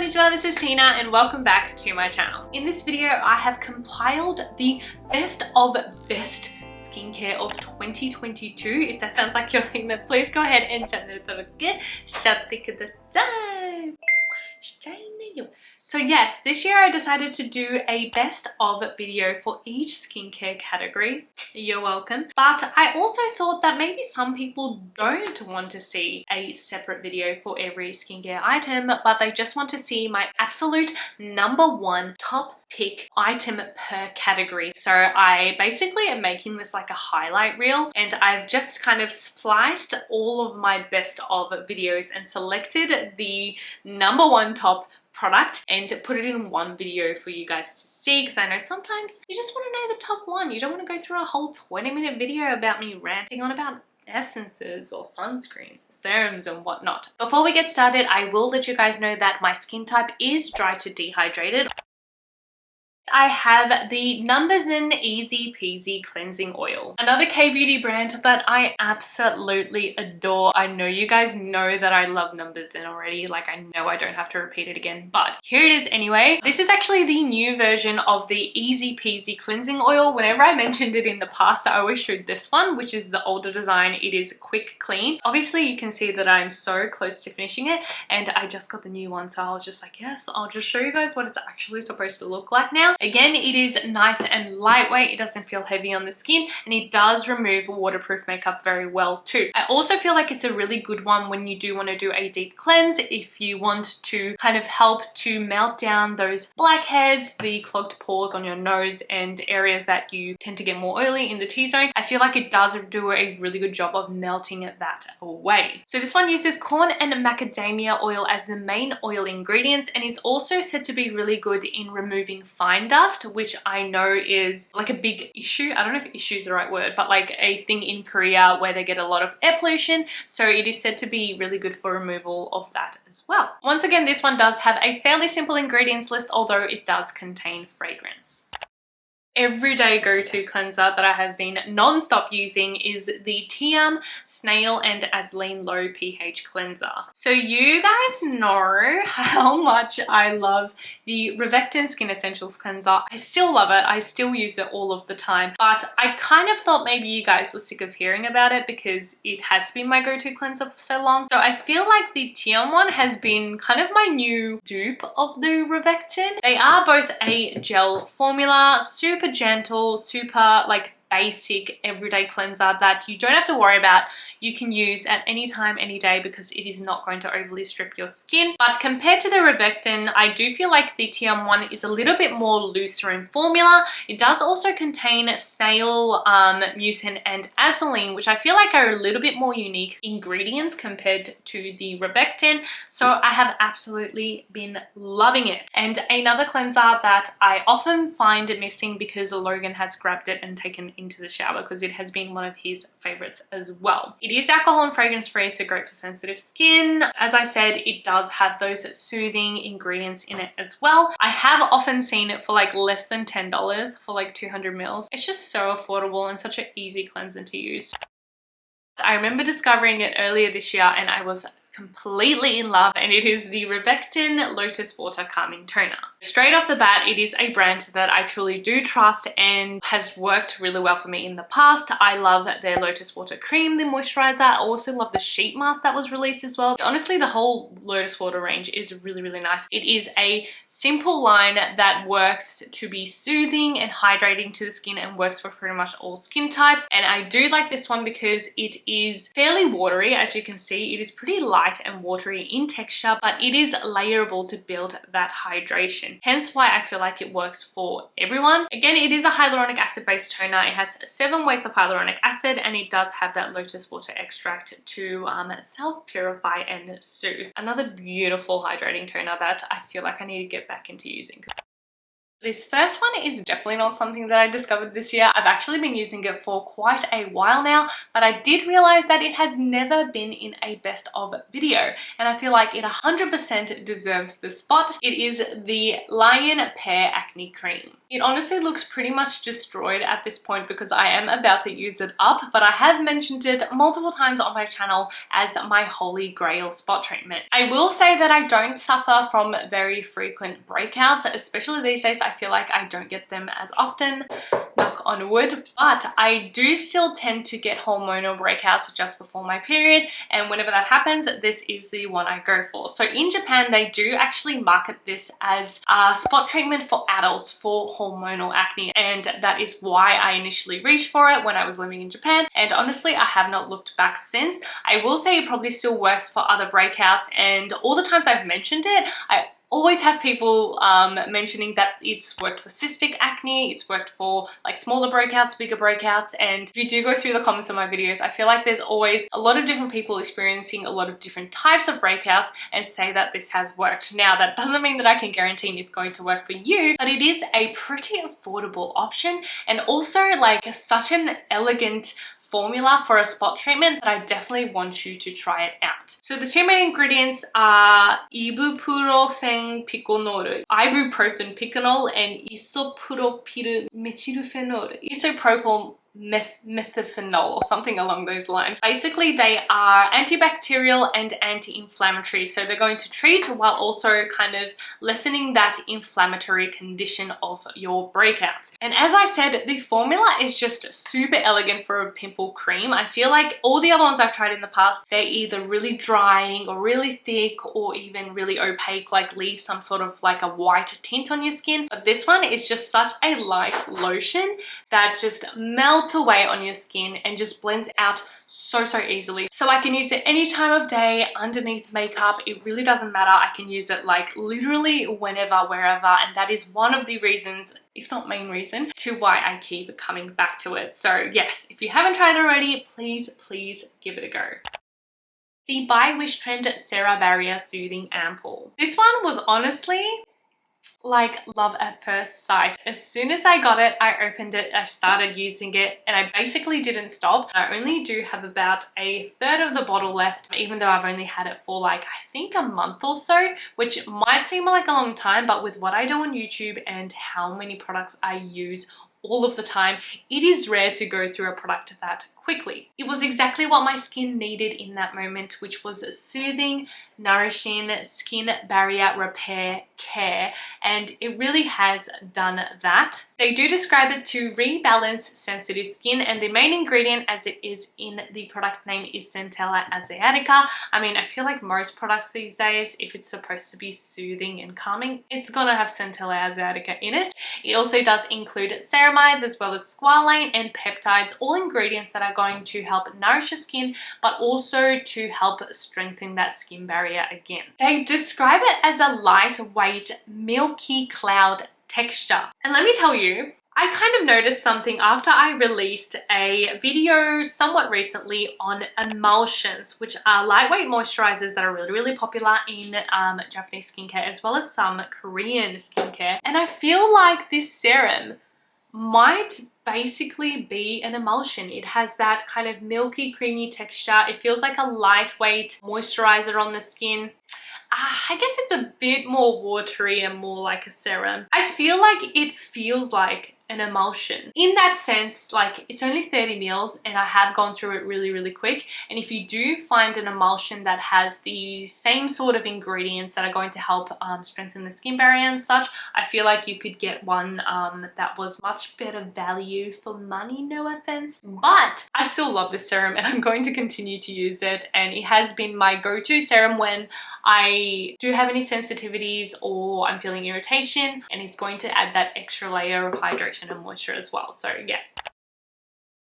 konnichiwa, this is Tina and welcome back to my channel. In this video, I have compiled the best of best skincare of 2022. If that sounds like your thing, then please go ahead and send it to So yes, this year I decided to do a best of video for each skincare category. You're welcome. But I also thought that maybe some people don't want to see a separate video for every skincare item, but they just want to see my absolute #1 top pick item per category. So I basically am making this like a highlight reel, and I've just kind of spliced all of my best of videos and selected the #1 top product and put it in one video for you guys to see, because I know sometimes you just want to know the top one. You don't want to go through a whole 20-minute video about me ranting on about essences or sunscreens, serums and whatnot. Before we get started, I will let you guys know that my skin type is dry to dehydrated. I have the NUMBUZIN Easy Peasy Cleansing Oil, another K-beauty brand that I absolutely adore. I know you guys know that I love NUMBUZIN already, like I know I don't have to repeat it again, but here it is anyway. This is actually the new version of the Easy Peasy Cleansing Oil. Whenever I mentioned it in the past, I always showed this one, which is the older design. It is quick clean. Obviously you can see that I'm so close to finishing it, and I just got the new one, so I was just like, yes, I'll just show you guys what it's actually supposed to look like now. Again, it is nice and lightweight. It doesn't feel heavy on the skin, and it does remove waterproof makeup very well too. I also feel like it's a really good one when you do want to do a deep cleanse, if you want to kind of help to melt down those blackheads, the clogged pores on your nose, and areas that you tend to get more oily in the T-zone. I feel like it does do a really good job of melting that away. So this one uses corn and macadamia oil as the main oil ingredients, and is also said to be really good in removing fine dust, which I know is like a big issue. I don't know if issue is the right word, but like a thing in Korea where they get a lot of air pollution. So it is said to be really good for removal of that as well. Once again, this one does have a fairly simple ingredients list, although it does contain fragrance. Everyday go-to cleanser that I have been non-stop using is the P.CALM Snail and Azulene Low pH Cleanser. So you guys know how much I love the Rovectin Skin Essentials Cleanser. I still love it. I still use it all of the time, but I kind of thought maybe you guys were sick of hearing about it because it has been my go-to cleanser for so long. So I feel like the P.CALM one has been kind of my new dupe of the Rovectin. They are both a gel formula, super gentle, super like basic everyday cleanser that you don't have to worry about. You can use at any time, any day, because it is not going to overly strip your skin. But compared to the Rovectin, I do feel like the P.CALM one is a little bit more looser in formula. It does also contain Snail, mucin and Azulene, which I feel like are a little bit more unique ingredients compared to the Rovectin. So I have absolutely been loving it. And another cleanser that I often find missing, because Logan has grabbed it and taken into the shower because it has been one of his favorites as well. It is alcohol and fragrance free, so great for sensitive skin. As I said, it does have those soothing ingredients in it as well. I have often seen it for like less than $10 for like 200 mils. It's just so affordable and such an easy cleanser to use. I remember discovering it earlier this year and I was completely in love, and it is the Rovectin Lotus Water Calming Toner. Straight off the bat, it is a brand that I truly do trust and has worked really well for me in the past. I love their Lotus Water Cream, the moisturizer. I also love the sheet mask that was released as well. Honestly, the whole Lotus Water range is really, really nice. It is a simple line that works to be soothing and hydrating to the skin and works for pretty much all skin types. And I do like this one because it is fairly watery. As you can see, it is pretty light and watery in texture, but it is layerable to build that hydration. Hence why I feel like it works for everyone. Again, it is a hyaluronic acid based toner. It has 7 weights of hyaluronic acid, and it does have that lotus water extract to self-purify and soothe. Another beautiful hydrating toner that I feel like I need to get back into using. This first one is definitely not something that I discovered this year. I've actually been using it for quite a while now, but I did realize that it has never been in a best of video, and I feel like it 100% deserves the spot. It is the Lion Pear Acne Cream. It honestly looks pretty much destroyed at this point because I am about to use it up, but I have mentioned it multiple times on my channel as my holy grail spot treatment. I will say that I don't suffer from very frequent breakouts, especially these days. I feel like I don't get them as often, knock on wood, but I do still tend to get hormonal breakouts just before my period, and whenever that happens, this is the one I go for. So in Japan, they do actually market this as a spot treatment for adults for hormonal acne, and that is why I initially reached for it when I was living in Japan, and honestly I have not looked back since. I will say it probably still works for other breakouts, and all the times I've mentioned it, I always have people mentioning that it's worked for cystic acne, it's worked for like smaller breakouts, bigger breakouts, and if you do go through the comments on my videos, I feel like there's always a lot of different people experiencing a lot of different types of breakouts and say that this has worked. Now, that doesn't mean that I can guarantee it's going to work for you, but it is a pretty affordable option, and also like such an elegant formula for a spot treatment that I definitely want you to try it out. So the two main ingredients are ibuprofen piconol, ibuprofen piconol, and isopropyl methylphenol, isopropyl methylphenol, or something along those lines. Basically, they are antibacterial and anti-inflammatory, so they're going to treat while also kind of lessening that inflammatory condition of your breakouts. And as I said, the formula is just super elegant for a pimple cream. I feel like all the other ones I've tried in the past, they're either really drying or really thick or even really opaque, like leave some sort of like a white tint on your skin. But this one is just such a light lotion that just melts away on your skin and just blends out so easily. So I can use it any time of day, underneath makeup. It really doesn't matter. I can use it like literally whenever, wherever, and that is one of the reasons, if not main reason, to why I keep coming back to it. So yes, if you haven't tried it already, please give it a go. The by Wishtrend Cera-barrier Soothing Ampoule. This one was honestly like love at first sight. As soon as I got it, I opened it, I started using it, and I basically didn't stop. I only do have about a third of the bottle left, even though I've only had it for like I think a month or so, which might seem like a long time, but with what I do on YouTube and how many products I use all of the time, it is rare to go through a product that quickly. It was exactly what my skin needed in that moment, which was soothing, nourishing skin barrier repair care, and it really has done that. They do describe it to rebalance sensitive skin, and the main ingredient, as it is in the product name, is Centella asiatica. I mean, I feel like most products these days, if it's supposed to be soothing and calming, it's gonna have Centella asiatica in it. It also does include ceramides as well as squalane and peptides, all ingredients that are going to help nourish your skin, but also to help strengthen that skin barrier again. They describe it as a lightweight, milky cloud texture. And let me tell you, I kind of noticed something after I released a video somewhat recently on emulsions, which are lightweight moisturizers that are really popular in Japanese skincare as well as some Korean skincare. And I feel like this serum might basically be an emulsion. It has that kind of milky, creamy texture. It feels like a lightweight moisturizer on the skin. I guess it's a bit more watery and more like a serum. I feel like it feels like an emulsion. In that sense, like it's only 30 mils and I have gone through it really quick. And if you do find an emulsion that has the same sort of ingredients that are going to help strengthen the skin barrier and such, I feel like you could get one that was much better value for money, no offense. But I still love this serum and I'm going to continue to use it, and it has been my go-to serum when I do have any sensitivities or I'm feeling irritation, and it's going to add that extra layer of hydration and moisture as well. So yeah,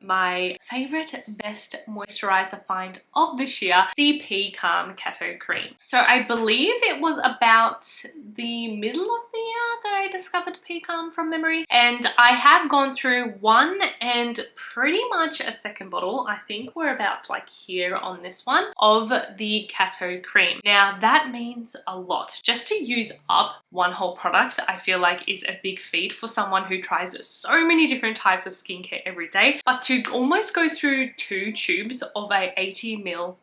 my favorite best moisturizer find of this year, the P.CALM Cato cream. So I believe it was about the middle of the that I discovered P.CALM from memory, and I have gone through one and pretty much a second bottle. I think we're about like here on this one of the Cato cream. Now that means a lot. Just to use up one whole product, I feel like is a big feat for someone who tries so many different types of skincare every day, but to almost go through 2 tubes of a 80ml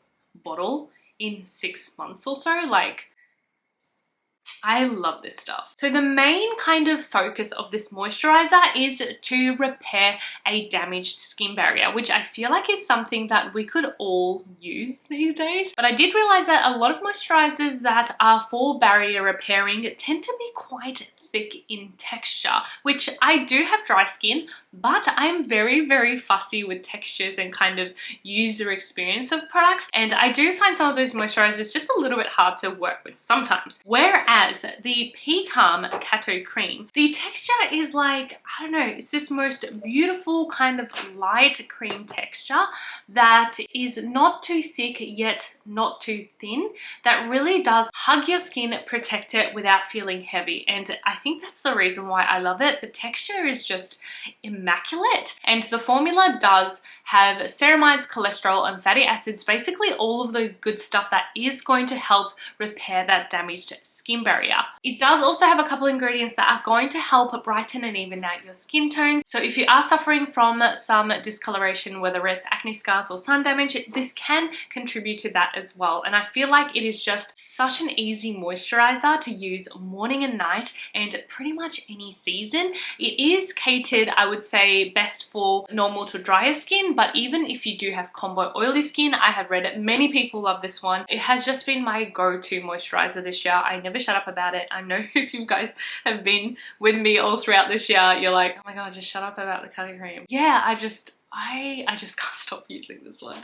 bottle in 6 months or so, like, I love this stuff. So the main kind of focus of this moisturizer is to repair a damaged skin barrier, which I feel like is something that we could all use these days. But I did realize that a lot of moisturizers that are for barrier repairing tend to be quite thick in texture, which I do have dry skin, but I'm very, very fussy with textures and kind of user experience of products, and I do find some of those moisturizers just a little bit hard to work with sometimes. Whereas the P.CALM Cato cream, the texture is like, I don't know, it's this most beautiful kind of light cream texture that is not too thick yet not too thin, that really does hug your skin, protect it without feeling heavy, and I think that's the reason why I love it. The texture is just immaculate, and the formula does have ceramides, cholesterol, and fatty acids, basically all of those good stuff that is going to help repair that damaged skin barrier. It does also have a couple ingredients that are going to help brighten and even out your skin tone. So if you are suffering from some discoloration, whether it's acne scars or sun damage, this can contribute to that as well. And I feel like it is just such an easy moisturizer to use morning and night, and pretty much any season. It is catered, I would say, best for normal to drier skin, but even if you do have combo oily skin, I have read many people love this one. It has just been my go-to moisturizer this year. I never shut up about it. I know if you guys have been with me all throughout this year, you're like, oh my god, just shut up about the Cato cream. Yeah, I just can't stop using this one.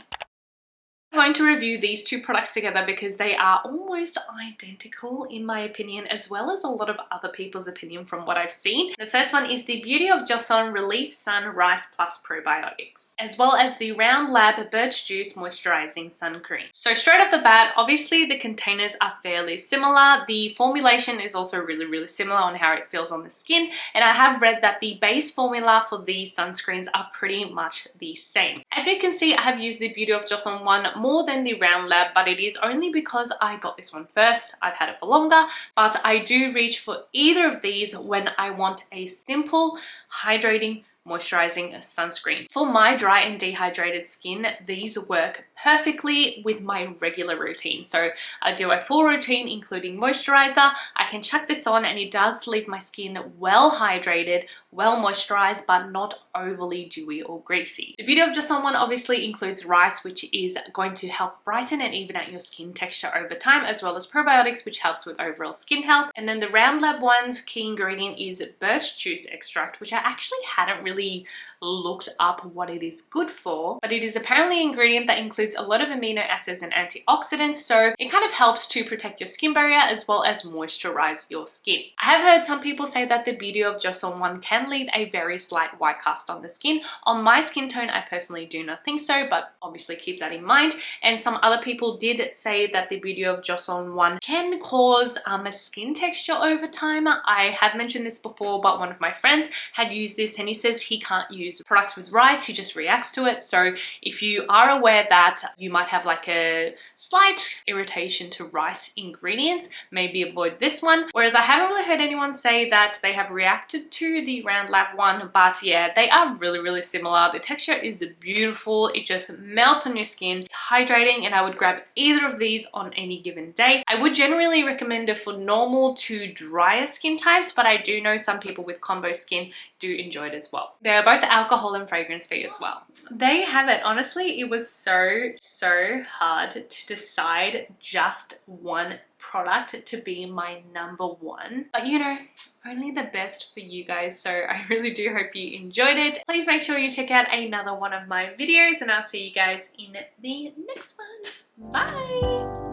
I'm going to review these 2 products together because they are almost identical in my opinion, as well as a lot of other people's opinion from what I've seen. The first one is the Beauty of Joseon Relief Sun Rice Plus Probiotics, as well as the Round Lab Birch Juice Moisturizing Sun Cream. So straight off the bat, obviously the containers are fairly similar. The formulation is also really, really similar on how it feels on the skin, and I have read that the base formula for these sunscreens are pretty much the same. As you can see, I have used the Beauty of Joseon one more than the Round Lab, but it is only because I got this one first. I've had it for longer, but I do reach for either of these when I want a simple, hydrating, moisturizing sunscreen. For my dry and dehydrated skin, these work perfectly with my regular routine. So I do a full routine including moisturizer. I can chuck this on and it does leave my skin well hydrated, well moisturized, but not overly dewy or greasy. The Beauty of Joseon one obviously includes rice, which is going to help brighten and even out your skin texture over time, as well as probiotics, which helps with overall skin health. And then the Round Lab one's key ingredient is birch juice extract, which I actually hadn't really looked up what it is good for, but it is apparently an ingredient that includes a lot of amino acids and antioxidants, so it kind of helps to protect your skin barrier as well as moisturize your skin. I have heard some people say that the Beauty of Joseon one can leave a very slight white cast on the skin. On my skin tone, I personally do not think so, but obviously keep that in mind. And some other people did say that the Beauty of Joseon one can cause a skin texture over time. I have mentioned this before, but one of my friends had used this and he says he can't use products with rice, he just reacts to it. So if you are aware that you might have like a slight irritation to rice ingredients, maybe avoid this one. Whereas I haven't really heard anyone say that they have reacted to the Round Lab one, but yeah, they are really, really similar. The texture is beautiful. It just melts on your skin. It's hydrating, and I would grab either of these on any given day. I would generally recommend it for normal to drier skin types, but I do know some people with combo skin do enjoy it as well. They are both alcohol and fragrance free as well. There you have it. Honestly, it was so hard to decide just one product to be my #1, but you know, only the best for you guys, so I really do hope you enjoyed it. Please make sure you check out another one of my videos, and I'll see you guys in the next one. Bye.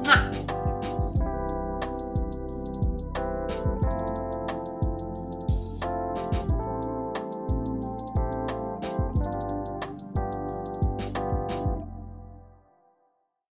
Mwah.